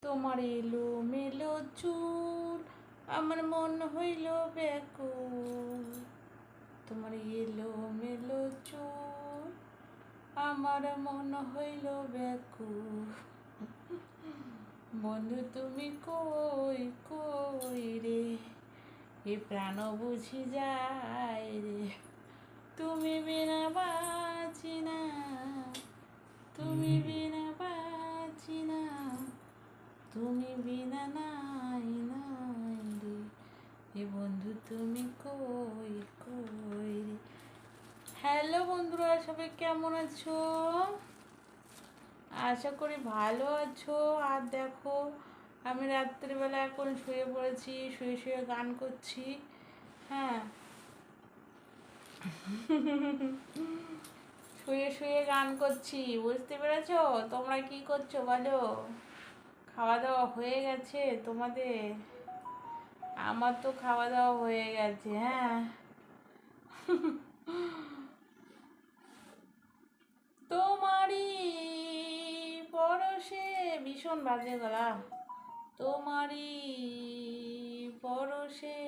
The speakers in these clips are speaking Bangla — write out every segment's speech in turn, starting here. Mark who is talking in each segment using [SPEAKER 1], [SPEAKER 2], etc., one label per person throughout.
[SPEAKER 1] তোমার এলো মেলো চুল আমার মন হইল ব্যাকুল। তোমার এলো মেলো চুল আমার মন হইল ব্যাকুল। বন্ধু তুমি কই কই রে, এ প্রাণ বুঝি যায় রে। তুমি বিনা বাঁচি না, তুমি বিনা বাঁচি না, তুমি বিনা নাই নাই রে। এ বন্ধু তুমি কই কই রে। হ্যালো বন্ধুরা, সবাই কেমন আছো? আশা করি ভালো আছো। আর দেখো, আমি রাত্রিবেলা এখন শুয়ে পড়েছি, শুয়ে শুয়ে গান করছি। হ্যাঁ, শুয়ে শুয়ে গান করছি, বুঝতে পেরেছো? তোমরা কি করছো বলো? খাওয়া দাওয়া হয়ে গেছে তোমাদের? আমার তো খাওয়া দাওয়া হয়ে গেছে। হ্যাঁ, তোমারই পরশে, ভীষণ বাজে গলা। তোমারই পরশে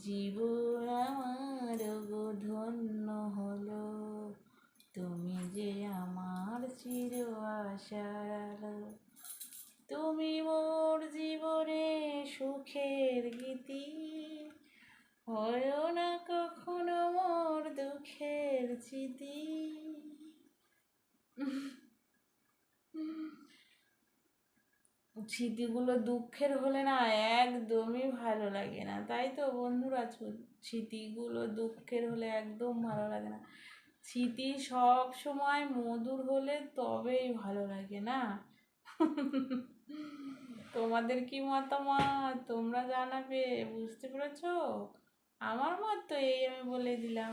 [SPEAKER 1] জীবন আমার গো ধন্য হলো। তুমি যে আমার চির আশার আলো, তুমি মোর জীবনে সুখের গীতি, হয় না কখনো মোর দুঃখের স্মৃতি। স্মৃতিগুলো দুঃখের হলে না একদমই ভালো লাগে না, তাই তো বন্ধুরা? স্মৃতিগুলো দুঃখের হলে একদম ভালো লাগে না। স্মৃতি সব সময় মধুর হলে তবেই ভালো লাগে না? তোমাদের কি মতামত তোমরা জানাবে, বুঝতে পেরেছো? আমার মত তো এই আমি বলে দিলাম।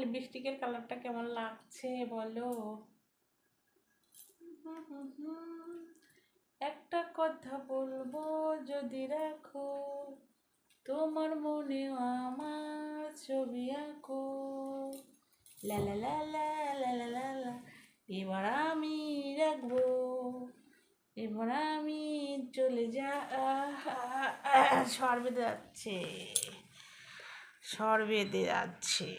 [SPEAKER 1] লিপস্টিকের কালারটা কেমন লাগছে বলো? একটা কথা বলবো যদি রাখো, তোমার মনে আমার ছবি আঁকো। লা লা লা লা লা লা লা লা। এবার আমি রাখবো, এবার আমি চলে যা। স্বর বেঁধে যাচ্ছে, স্বর বেঁধে যাচ্ছে।